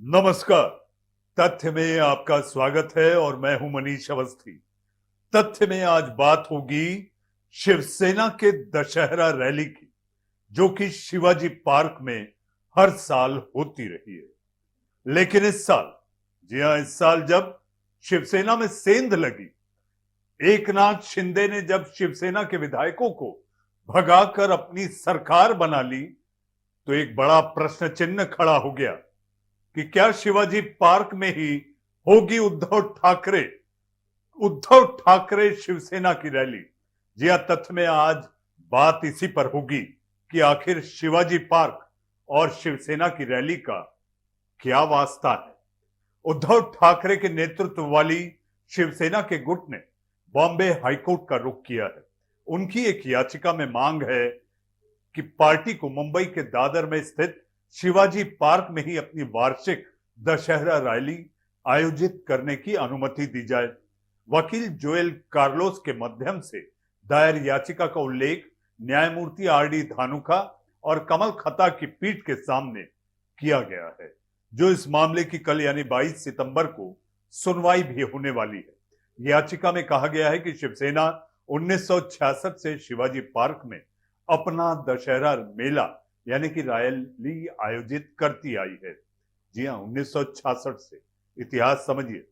नमस्कार। तथ्य में आपका स्वागत है और मैं हूं मनीष अवस्थी। तथ्य में आज बात होगी शिवसेना के दशहरा रैली की, जो कि शिवाजी पार्क में हर साल होती रही है। लेकिन इस साल, जी हां, इस साल जब शिवसेना में सेंध लगी, एकनाथ शिंदे ने जब शिवसेना के विधायकों को भगाकर अपनी सरकार बना ली, तो एक बड़ा प्रश्न चिन्ह खड़ा हो गया कि क्या शिवाजी पार्क में ही होगी उद्धव ठाकरे शिवसेना की रैली। जी हां, तथ्य में आज बात इसी पर होगी कि आखिर शिवाजी पार्क और शिवसेना की रैली का क्या वास्ता है। उद्धव ठाकरे के नेतृत्व वाली शिवसेना के गुट ने बॉम्बे हाईकोर्ट का रुख किया है। उनकी एक याचिका में मांग है कि पार्टी को मुंबई के दादर में स्थित शिवाजी पार्क में ही अपनी वार्षिक दशहरा रैली आयोजित करने की अनुमति दी जाए। वकील जोएल कार्लोस के माध्यम से दायर याचिका का उल्लेख न्यायमूर्ति आर.डी. धानुका और कमल खता की पीठ के सामने किया गया है, जो इस मामले की कल यानी 22 सितंबर को सुनवाई भी होने वाली है। याचिका में कहा गया है कि शिवसेना 1966 से शिवाजी पार्क में अपना दशहरा मेला यानी कि रैली आयोजित करती आई है। जी हां, 1966 से। इतिहास समझिए।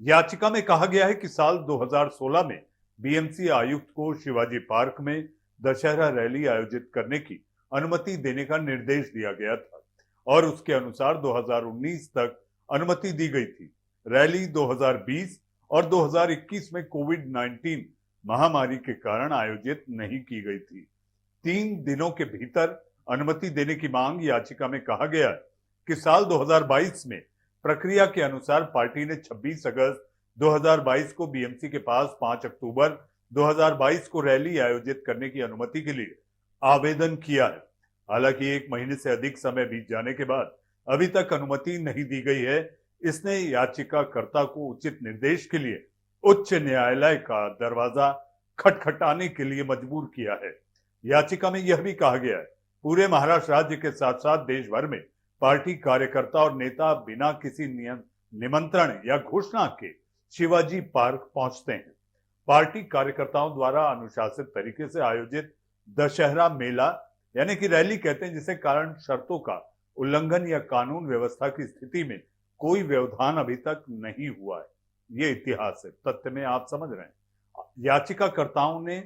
याचिका में कहा गया है कि साल 2016 में बीएमसी आयुक्त को शिवाजी पार्क में दशहरा रैली आयोजित करने की अनुमति देने का निर्देश दिया गया था और उसके अनुसार 2019 तक अनुमति दी गई थी। रैली 2020 और 2021 में कोविड-19 महामारी के कारण आयोजित नहीं की गई थी। 3 दिनों के भीतर अनुमति देने की मांग याचिका में कहा गया है कि साल 2022 में प्रक्रिया के अनुसार पार्टी ने 26 अगस्त 2022 को बीएमसी के पास 5 अक्टूबर 2022 को रैली आयोजित करने की अनुमति के लिए आवेदन किया है। हालांकि 1 महीने से अधिक समय बीत जाने के बाद अभी तक अनुमति नहीं दी गई है। इसने याचिकाकर्ता को उचित निर्देश के लिए उच्च न्यायालय का दरवाजा खटखटाने के लिए मजबूर किया है। याचिका में यह भी कहा गया है, पूरे महाराष्ट्र राज्य के साथ साथ देश भर में पार्टी कार्यकर्ता और नेता बिना किसी निमंत्रण या घोषणा के शिवाजी पार्क पहुंचते हैं। पार्टी कार्यकर्ताओं द्वारा अनुशासित तरीके से आयोजित दशहरा मेला यानी कि रैली कहते हैं, जिसे कारण शर्तों का उल्लंघन या कानून व्यवस्था की स्थिति में कोई व्यवधान अभी तक नहीं हुआ है। ये इतिहास है। तथ्य में आप समझ रहे हैं। याचिकाकर्ताओं ने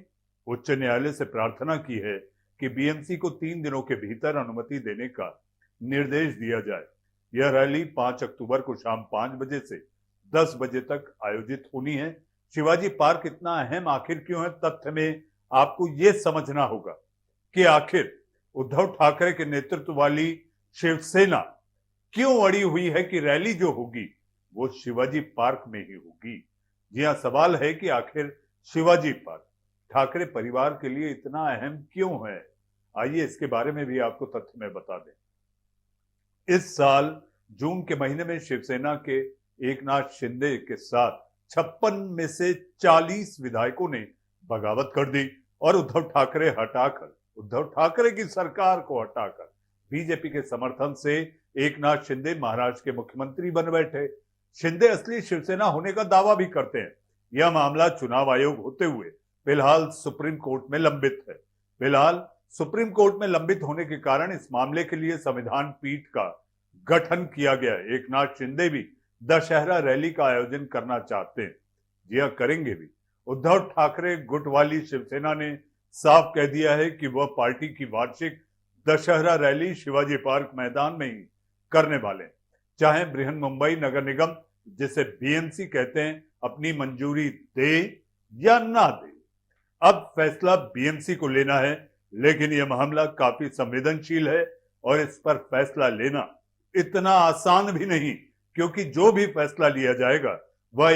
उच्च न्यायालय से प्रार्थना की है कि बीएमसी को 3 दिनों के भीतर अनुमति देने का निर्देश दिया जाए। यह रैली 5 अक्टूबर को शाम 5 बजे से 10 बजे तक आयोजित होनी है। शिवाजी पार्क इतना अहम आखिर क्यों है? तथ्य में आपको यह समझना होगा कि आखिर उद्धव ठाकरे के नेतृत्व वाली शिवसेना क्यों अड़ी हुई है कि रैली जो होगी वो शिवाजी पार्क में ही होगी। जी हां, सवाल है कि आखिर शिवाजी पार्क ठाकरे परिवार के लिए इतना अहम क्यों है। आइए इसके बारे में भी आपको तथ्य में बता दें। इस साल जून के महीने में शिवसेना के एकनाथ शिंदे के साथ 56 में से 40 विधायकों ने बगावत कर दी और उद्धव ठाकरे की सरकार को हटाकर बीजेपी के समर्थन से एकनाथ शिंदे महाराष्ट्र के मुख्यमंत्री बन बैठे। शिंदे असली शिवसेना होने का दावा भी करते हैं। यह मामला चुनाव आयोग होते हुए फिलहाल सुप्रीम कोर्ट में लंबित है। फिलहाल सुप्रीम कोर्ट में लंबित होने के कारण इस मामले के लिए संविधान पीठ का गठन किया गया है। एकनाथ शिंदे भी दशहरा रैली का आयोजन करना चाहते हैं। जी हां, करेंगे भी। उद्धव ठाकरे गुट वाली शिवसेना ने साफ कह दिया है कि वह पार्टी की वार्षिक दशहरा रैली शिवाजी पार्क मैदान में ही करने वाले हैं, चाहे बृहन्मुंबई नगर निगम, जिसे बीएमसी कहते हैं, अपनी मंजूरी दे या ना दे। अब फैसला बीएमसी को लेना है, लेकिन यह मामला काफी संवेदनशील है और इस पर फैसला लेना इतना आसान भी नहीं, क्योंकि जो भी फैसला लिया जाएगा वह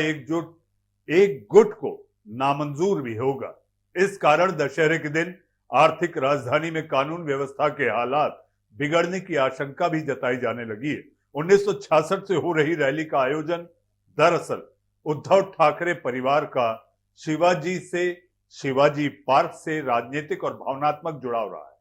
एक गुट को नामंजूर भी होगा। इस कारण दशहरे के दिन आर्थिक राजधानी में कानून व्यवस्था के हालात बिगड़ने की आशंका भी जताई जाने लगी है। 1966 से हो रही रैली का आयोजन दरअसल उद्धव ठाकरे परिवार का शिवाजी पार्क से राजनीतिक और भावनात्मक जुड़ाव रहा है।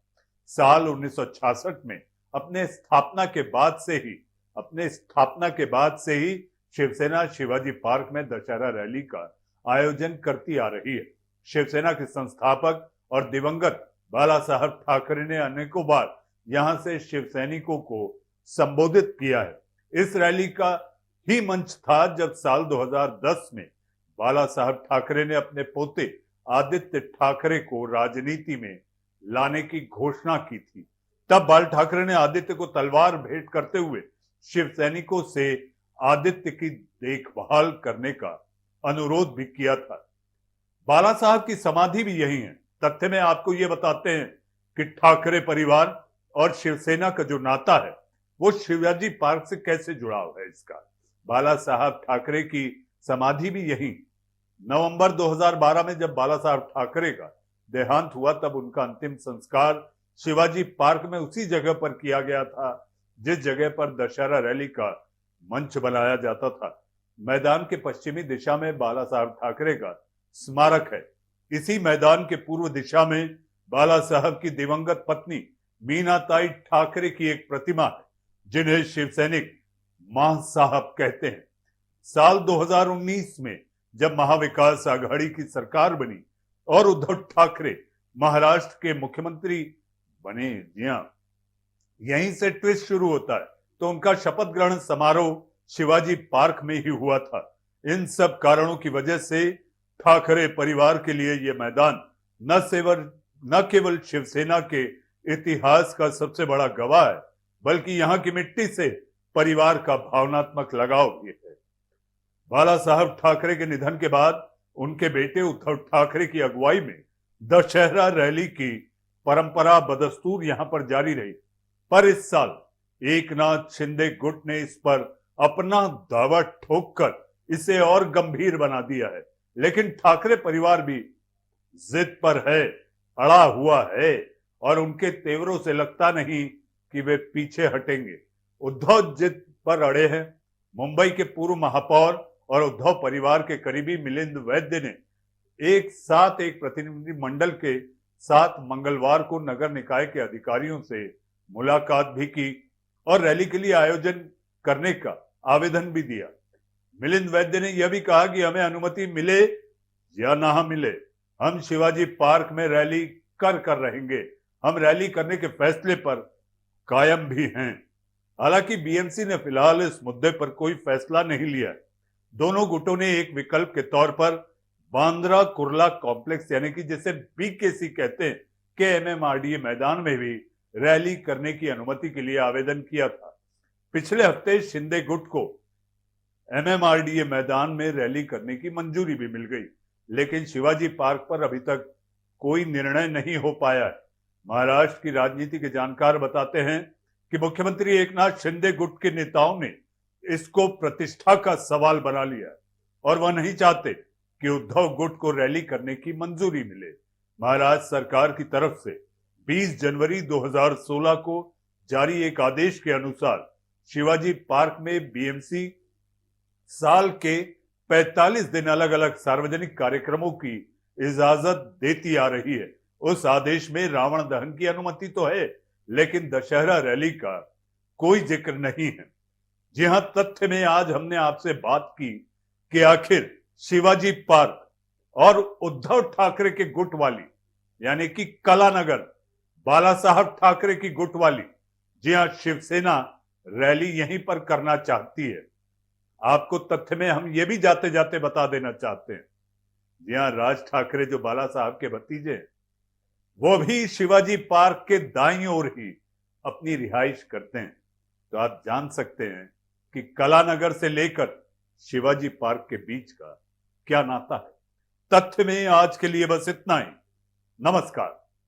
साल 1966 में अपने स्थापना के बाद से ही अपने स्थापना के बाद से ही शिवसेना शिवाजी पार्क में दशहरा रैली का आयोजन करती आ रही है। शिवसेना के संस्थापक और दिवंगत बाला साहब ठाकरे ने अनेकों बार यहां से शिव सैनिकों को संबोधित किया है। इस रैली का ही मंच था जब साल 2010 में बाला साहब ठाकरे ने अपने पोते आदित्य ठाकरे को राजनीति में लाने की घोषणा की थी। तब बाल ठाकरे ने आदित्य को तलवार भेंट करते हुए शिव सैनिकों से आदित्य की देखभाल करने का अनुरोध भी किया था। बाला साहब की समाधि भी यही है। तथ्य में आपको यह बताते हैं कि ठाकरे परिवार और शिवसेना का जो नाता है वो शिवाजी पार्क से कैसे जुड़ा हुआ है। इसका बाला साहब ठाकरे की समाधि भी यही। नवंबर 2012 में जब बाला साहब ठाकरे का देहांत हुआ तब उनका अंतिम संस्कार शिवाजी पार्क में उसी जगह पर किया गया था जिस जगह पर दशहरा रैली का मंच बनाया जाता था। मैदान के पश्चिमी दिशा में बाला साहब ठाकरे का स्मारक है। इसी मैदान के पूर्व दिशा में बाला साहब की दिवंगत पत्नी मीनाताई ठाकरे की एक प्रतिमा है जिन्हें शिव सैनिक मां साहब कहते हैं। साल 2019 में जब महाविकास आघाड़ी की सरकार बनी और उद्धव ठाकरे महाराष्ट्र के मुख्यमंत्री बने, जी हां, यहीं से ट्विस्ट शुरू होता है। तो उनका शपथ ग्रहण समारोह शिवाजी पार्क में ही हुआ था। इन सब कारणों की वजह से ठाकरे परिवार के लिए यह मैदान न केवल शिवसेना के इतिहास का सबसे बड़ा गवाह है बल्कि यहां की मिट्टी से परिवार का भावनात्मक लगाव भी है। बाला साहब ठाकरे के निधन के बाद उनके बेटे उद्धव ठाकरे की अगुवाई में दशहरा रैली की परंपरा बदस्तूर यहां पर जारी रही। पर इस साल एकनाथ शिंदे गुट ने इस पर अपना दावा ठोककर इसे और गंभीर बना दिया है। लेकिन ठाकरे परिवार भी जिद पर है, अड़ा हुआ है और उनके तेवरों से लगता नहीं कि वे पीछे हटेंगे। उद्धव जिद पर अड़े हैं। मुंबई के पूर्व महापौर और उद्धव परिवार के करीबी मिलिंद वैद्य ने एक प्रतिनिधि मंडल के साथ मंगलवार को नगर निकाय के अधिकारियों से मुलाकात भी की और रैली के लिए आयोजन करने का आवेदन भी दिया। मिलिंद वैद्य ने यह भी कहा कि हमें अनुमति मिले या ना मिले, हम शिवाजी पार्क में रैली कर रहेंगे। हम रैली करने के फैसले पर कायम भी हैं। हालांकि बीएमसी ने फिलहाल इस मुद्दे पर कोई फैसला नहीं लिया। दोनों गुटों ने एक विकल्प के तौर पर बांद्रा कुर्ला कॉम्प्लेक्स यानी कि जिसे बीकेसी कहते हैं के एमएमआरडीए मैदान में भी रैली करने की अनुमति के लिए आवेदन किया था। पिछले हफ्ते शिंदे गुट को एमएमआरडीए मैदान में रैली करने की मंजूरी भी मिल गई, लेकिन शिवाजी पार्क पर अभी तक कोई निर्णय नहीं हो पाया है। महाराष्ट्र की राजनीति के जानकार बताते हैं कि मुख्यमंत्री एकनाथ शिंदे गुट के नेताओं ने इसको प्रतिष्ठा का सवाल बना लिया और वह नहीं चाहते कि उद्धव गुट को रैली करने की मंजूरी मिले। महाराष्ट्र सरकार की तरफ से 20 जनवरी 2016 को जारी एक आदेश के अनुसार शिवाजी पार्क में बीएमसी साल के 45 दिन अलग अलग सार्वजनिक कार्यक्रमों की इजाजत देती आ रही है। उस आदेश में रावण दहन की अनुमति तो है, लेकिन दशहरा रैली का कोई जिक्र नहीं है। जी हां, तथ्य में आज हमने आपसे बात की कि आखिर शिवाजी पार्क और उद्धव ठाकरे के गुट वाली यानी कि कलानगर बाला साहब ठाकरे की गुट वाली, जी हां, शिवसेना रैली यहीं पर करना चाहती है। आपको तथ्य में हम ये भी जाते जाते बता देना चाहते हैं, जी हां, राज ठाकरे जो बाला साहब के भतीजे हैं वो भी शिवाजी पार्क के दाईं ओर ही अपनी रिहाइश करते हैं। तो आप जान सकते हैं कि कलानगर से लेकर शिवाजी पार्क के बीच का क्या नाता है। तथ्य में आज के लिए बस इतना ही। नमस्कार।